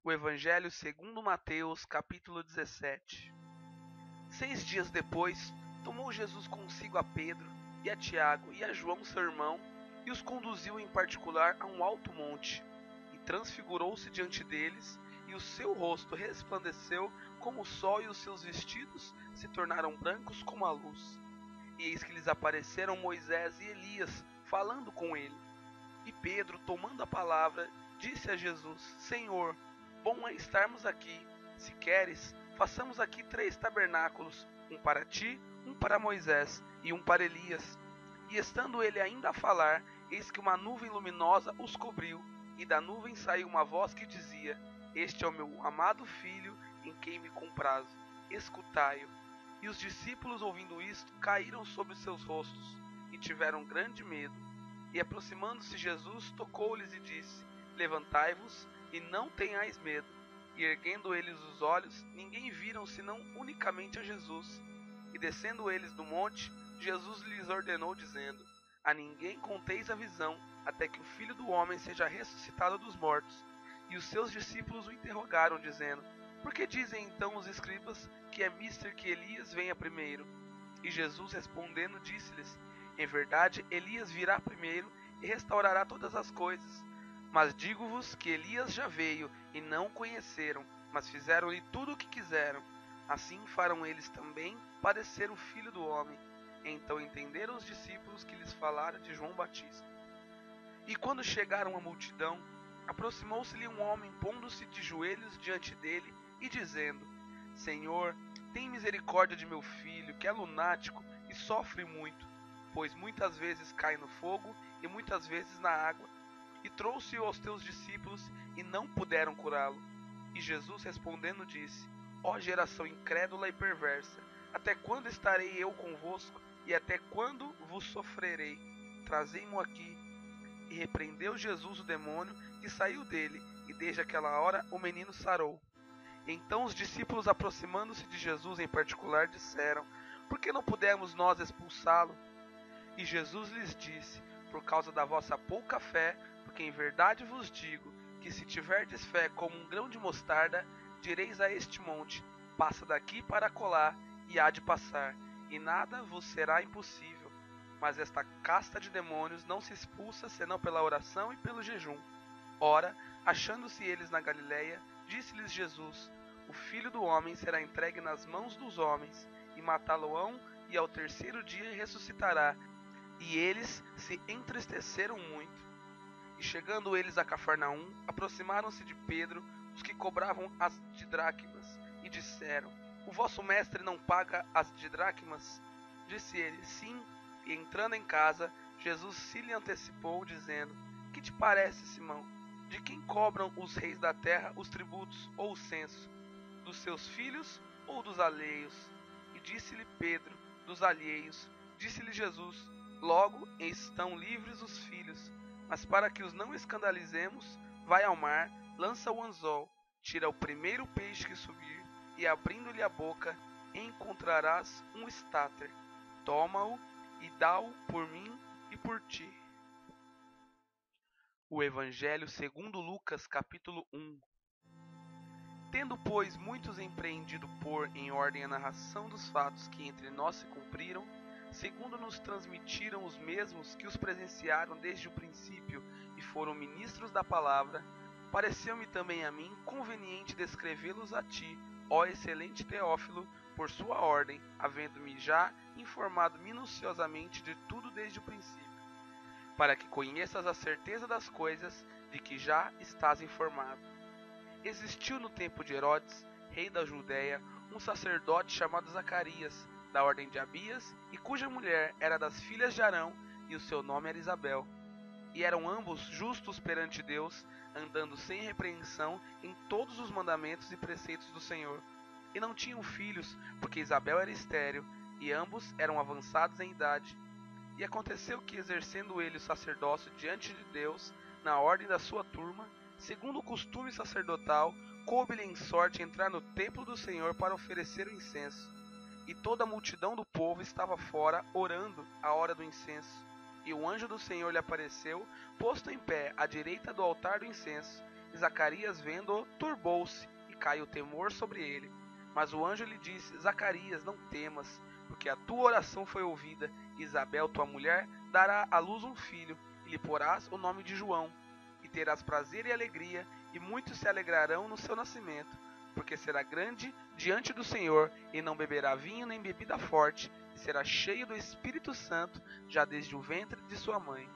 O Evangelho segundo Mateus, capítulo 17. 6 dias depois, tomou Jesus consigo a Pedro, e a Tiago, e a João seu irmão, e os conduziu em particular a um alto monte, e transfigurou-se diante deles, e o seu rosto resplandeceu como o sol, e os seus vestidos se tornaram brancos como a luz. E eis que lhes apareceram Moisés e Elias, falando com ele. E Pedro, tomando a palavra, disse a Jesus: Senhor, bom é estarmos aqui. Se queres, façamos aqui 3 tabernáculos, um para ti, um para Moisés e um para Elias. E estando ele ainda a falar, eis que uma nuvem luminosa os cobriu, e da nuvem saiu uma voz que dizia: Este é o meu amado filho, em quem me comprazo. Escutai-o. E os discípulos, ouvindo isto, caíram sobre seus rostos, e tiveram grande medo. E aproximando-se Jesus, tocou-lhes e disse: Levantai-vos, e não tenhais medo. E erguendo eles os olhos, ninguém viram senão unicamente a Jesus. E descendo eles do monte, Jesus lhes ordenou, dizendo: A ninguém conteis a visão, até que o Filho do Homem seja ressuscitado dos mortos. E os seus discípulos o interrogaram, dizendo: Por que dizem então os escribas que é mister que Elias venha primeiro? E Jesus respondendo disse-lhes: Em verdade, Elias virá primeiro e restaurará todas as coisas. Mas digo-vos que Elias já veio e não o conheceram, mas fizeram-lhe tudo o que quiseram. Assim farão eles também padecer o Filho do Homem. Então entenderam os discípulos que lhes falara de João Batista. E quando chegaram à multidão, aproximou-se-lhe um homem, pondo-se de joelhos diante dele e dizendo: Senhor, tem misericórdia de meu filho, que é lunático e sofre muito, pois muitas vezes cai no fogo e muitas vezes na água. E trouxe-o aos teus discípulos, e não puderam curá-lo. E Jesus respondendo disse: Ó geração incrédula e perversa, até quando estarei eu convosco, e até quando vos sofrerei? Trazei-mo aqui. E repreendeu Jesus o demônio, que saiu dele, e desde aquela hora o menino sarou. Então os discípulos, aproximando-se de Jesus em particular, disseram: Por que não pudemos nós expulsá-lo? E Jesus lhes disse: Por causa da vossa pouca fé, porque em verdade vos digo, que se tiverdes fé como um grão de mostarda, direis a este monte: Passa daqui para acolá, e há de passar, e nada vos será impossível. Mas esta casta de demônios não se expulsa, senão pela oração e pelo jejum. Ora, achando-se eles na Galileia, disse-lhes Jesus: O Filho do Homem será entregue nas mãos dos homens, e matá-lo-ão, e ao terceiro dia ressuscitará. E eles se entristeceram muito. E chegando eles a Cafarnaum, aproximaram-se de Pedro os que cobravam as didracmas, e disseram: O vosso mestre não paga as didracmas? Disse ele: Sim. E entrando em casa, Jesus se lhe antecipou, dizendo: Que te parece, Simão? De quem cobram os reis da terra os tributos ou o censo? Dos seus filhos ou dos alheios? E disse-lhe Pedro: Dos alheios. Disse-lhe Jesus: Logo estão livres os filhos. Mas para que os não escandalizemos, vai ao mar, lança o anzol, tira o primeiro peixe que subir, e abrindo-lhe a boca, encontrarás um estáter. Toma-o e dá-o por mim e por ti. O Evangelho segundo Lucas, capítulo 1. Tendo, pois, muitos empreendido pôr em ordem a narração dos fatos que entre nós se cumpriram, segundo nos transmitiram os mesmos que os presenciaram desde o princípio e foram ministros da palavra, pareceu-me também a mim conveniente descrevê-los a ti, ó excelente Teófilo, por sua ordem, havendo-me já informado minuciosamente de tudo desde o princípio, para que conheças a certeza das coisas de que já estás informado. Existiu no tempo de Herodes, rei da Judéia, um sacerdote chamado Zacarias, da ordem de Abias, e cuja mulher era das filhas de Arão, e o seu nome era Isabel. E eram ambos justos perante Deus, andando sem repreensão em todos os mandamentos e preceitos do Senhor. E não tinham filhos, porque Isabel era estéril, e ambos eram avançados em idade. E aconteceu que, exercendo ele o sacerdócio diante de Deus, na ordem da sua turma, segundo o costume sacerdotal, coube-lhe em sorte entrar no templo do Senhor para oferecer o incenso. E toda a multidão do povo estava fora, orando à hora do incenso. E o anjo do Senhor lhe apareceu, posto em pé à direita do altar do incenso. e Zacarias, vendo-o, turbou-se, e caiu temor sobre ele. Mas o anjo lhe disse: Zacarias, não temas, porque a tua oração foi ouvida, e Isabel, tua mulher, dará à luz um filho, e lhe porás o nome de João. E terás prazer e alegria, e muitos se alegrarão no seu nascimento, porque será grande diante do Senhor, e não beberá vinho nem bebida forte, e será cheio do Espírito Santo, já desde o ventre de sua mãe.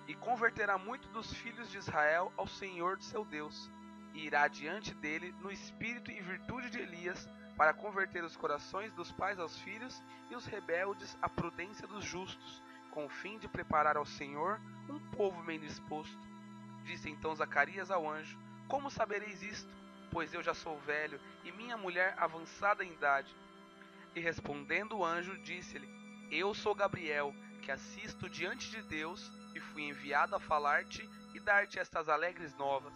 E converterá muito dos filhos de Israel ao Senhor seu Deus, e irá diante dele no espírito e virtude de Elias, para converter os corações dos pais aos filhos, e os rebeldes à prudência dos justos, com o fim de preparar ao Senhor um povo bem disposto. Disse então Zacarias ao anjo: Como sabereis isto? Pois eu já sou velho, e minha mulher avançada em idade. E respondendo o anjo, disse-lhe: Eu sou Gabriel, que assisto diante de Deus, e fui enviado a falar-te e dar-te estas alegres novas.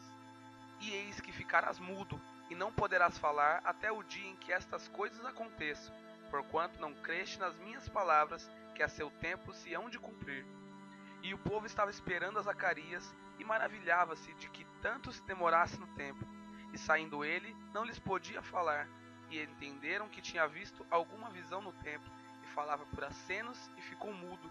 E eis que ficarás mudo, e não poderás falar até o dia em que estas coisas aconteçam, porquanto não creste nas minhas palavras, que a seu tempo se hão de cumprir. E o povo estava esperando a Zacarias, e maravilhava-se de que tanto se demorasse no tempo. E saindo ele, não lhes podia falar, e entenderam que tinha visto alguma visão no templo, e falava por acenos, e ficou mudo.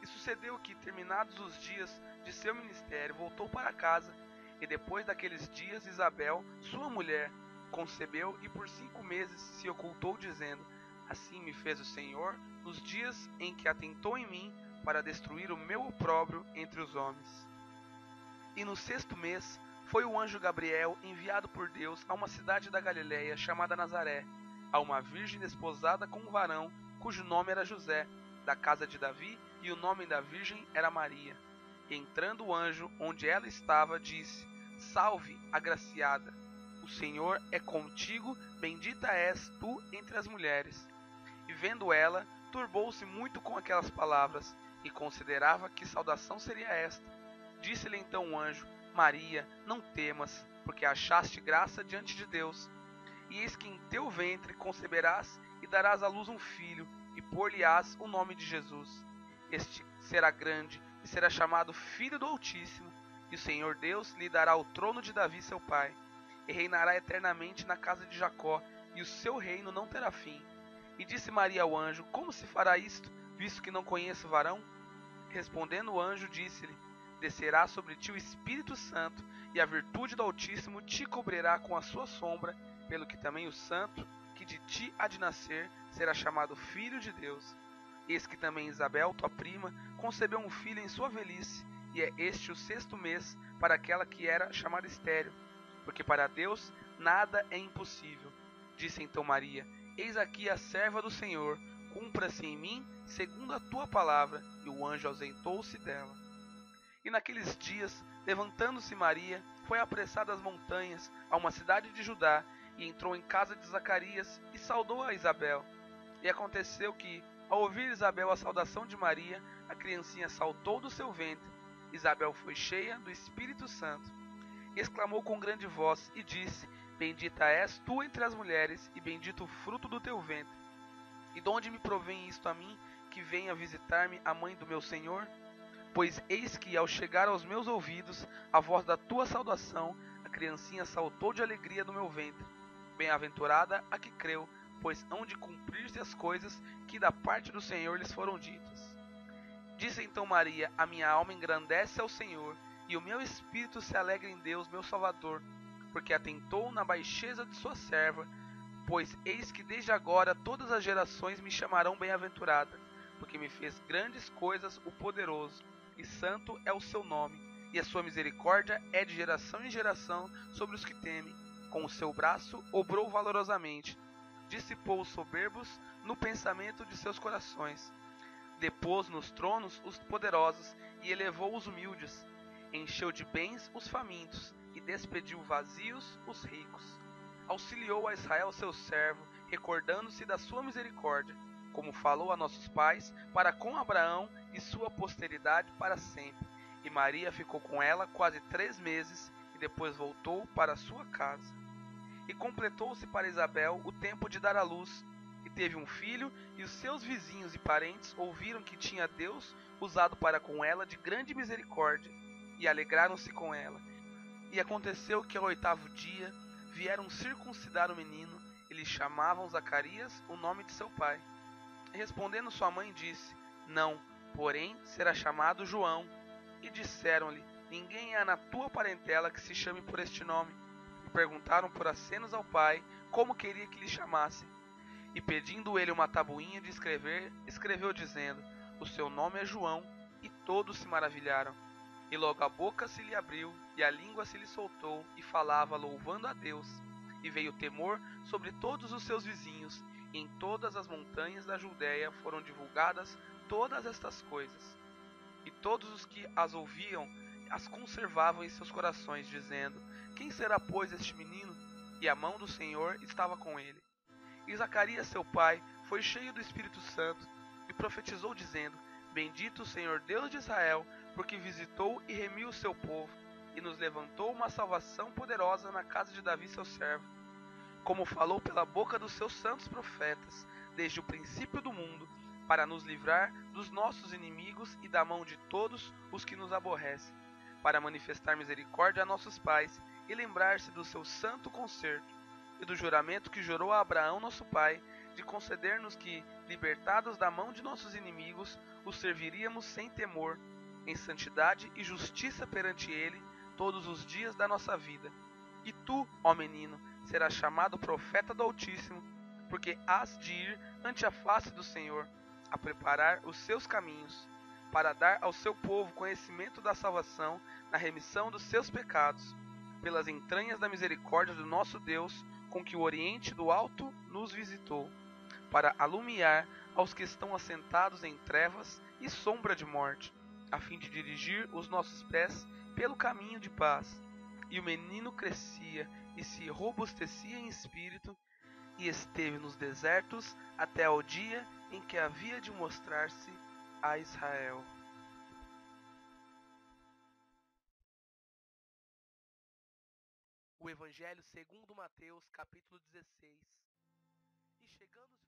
E sucedeu que, terminados os dias de seu ministério, voltou para casa, e depois daqueles dias Isabel, sua mulher, concebeu, e por 5 meses se ocultou, dizendo: Assim me fez o Senhor, nos dias em que atentou em mim, para destruir o meu opróbrio entre os homens. E no 6º mês, foi o anjo Gabriel enviado por Deus a uma cidade da Galiléia chamada Nazaré, a uma virgem desposada com um varão, cujo nome era José, da casa de Davi, e o nome da virgem era Maria. E entrando o anjo onde ela estava, disse: Salve, agraciada, o Senhor é contigo, bendita és tu entre as mulheres. E vendo ela, turbou-se muito com aquelas palavras, e considerava que saudação seria esta. Disse-lhe então o anjo: Maria, não temas, porque achaste graça diante de Deus. E eis que em teu ventre conceberás e darás à luz um filho, e pôr-lhe-ás o nome de Jesus. Este será grande, e será chamado Filho do Altíssimo, e o Senhor Deus lhe dará o trono de Davi seu pai, e reinará eternamente na casa de Jacó, e o seu reino não terá fim. E disse Maria ao anjo: Como se fará isto, visto que não conheço varão? Respondendo o anjo, disse-lhe: Descerá sobre ti o Espírito Santo, e a virtude do Altíssimo te cobrirá com a sua sombra, pelo que também o santo, que de ti há de nascer, será chamado Filho de Deus. Eis que também Isabel, tua prima, concebeu um filho em sua velhice, e é este o 6º mês para aquela que era chamada estéril, porque para Deus nada é impossível. Disse então Maria: Eis aqui a serva do Senhor, cumpra-se em mim segundo a tua palavra. E o anjo ausentou-se dela. E naqueles dias, levantando-se Maria, foi apressada às montanhas, a uma cidade de Judá, e entrou em casa de Zacarias, e saudou a Isabel. E aconteceu que, ao ouvir Isabel a saudação de Maria, a criancinha saltou do seu ventre. Isabel foi cheia do Espírito Santo, e exclamou com grande voz, e disse: Bendita és tu entre as mulheres, e bendito o fruto do teu ventre. E de onde me provém isto a mim, que venha visitar-me a mãe do meu Senhor? Pois eis que, ao chegar aos meus ouvidos a voz da tua saudação, a criancinha saltou de alegria no meu ventre. Bem-aventurada a que creu, pois hão de cumprir-se as coisas que da parte do Senhor lhes foram ditas. Disse então Maria: A minha alma engrandece ao Senhor, e o meu espírito se alegra em Deus, meu Salvador, porque atentou na baixeza de sua serva. Pois eis que desde agora todas as gerações me chamarão bem-aventurada, porque me fez grandes coisas o poderoso, e santo é o seu nome, e a sua misericórdia é de geração em geração sobre os que temem. Com o seu braço obrou valorosamente, dissipou os soberbos no pensamento de seus corações. Depôs nos tronos os poderosos, e elevou os humildes. Encheu de bens os famintos, e despediu vazios os ricos. Auxiliou a Israel seu servo, recordando-se da sua misericórdia, como falou a nossos pais, para com Abraão e sua posteridade para sempre. E Maria ficou com ela quase 3 meses, e depois voltou para sua casa. E completou-se para Isabel o tempo de dar à luz, e teve um filho, e os seus vizinhos e parentes ouviram que tinha Deus usado para com ela de grande misericórdia, e alegraram-se com ela. E aconteceu que ao 8º dia vieram circuncidar o menino, e lhe chamavam Zacarias, o nome de seu pai. E respondendo sua mãe disse: Não, porém será chamado João. E disseram-lhe: Ninguém há na tua parentela que se chame por este nome. E perguntaram por acenos ao pai como queria que lhe chamassem. E pedindo ele uma tabuinha de escrever, escreveu dizendo: O seu nome é João. E todos se maravilharam. E logo a boca se lhe abriu, e a língua se lhe soltou, e falava louvando a Deus. E veio temor sobre todos os seus vizinhos, e em todas as montanhas da Judéia foram divulgadas todas estas coisas. E todos os que as ouviam as conservavam em seus corações, dizendo: Quem será, pois, este menino? E a mão do Senhor estava com ele. E Zacarias, seu pai, foi cheio do Espírito Santo, e profetizou, dizendo: Bendito o Senhor Deus de Israel, porque visitou e remiu o seu povo, e nos levantou uma salvação poderosa na casa de Davi, seu servo, como falou pela boca dos seus santos profetas, desde o princípio do mundo, para nos livrar dos nossos inimigos e da mão de todos os que nos aborrecem, para manifestar misericórdia a nossos pais e lembrar-se do seu santo concerto e do juramento que jurou a Abraão nosso pai, de conceder-nos que, libertados da mão de nossos inimigos, os serviríamos sem temor, em santidade e justiça perante ele, todos os dias da nossa vida. E tu, ó menino, serás chamado profeta do Altíssimo, porque hás de ir ante a face do Senhor, a preparar os seus caminhos, para dar ao seu povo conhecimento da salvação, na remissão dos seus pecados, pelas entranhas da misericórdia do nosso Deus, com que o Oriente do Alto nos visitou, para alumiar aos que estão assentados em trevas e sombra de morte, a fim de dirigir os nossos pés pelo caminho de paz. E o menino crescia e se robustecia em espírito, e esteve nos desertos até ao dia em que havia de mostrar-se a Israel. O Evangelho segundo Mateus, capítulo 16. E chegando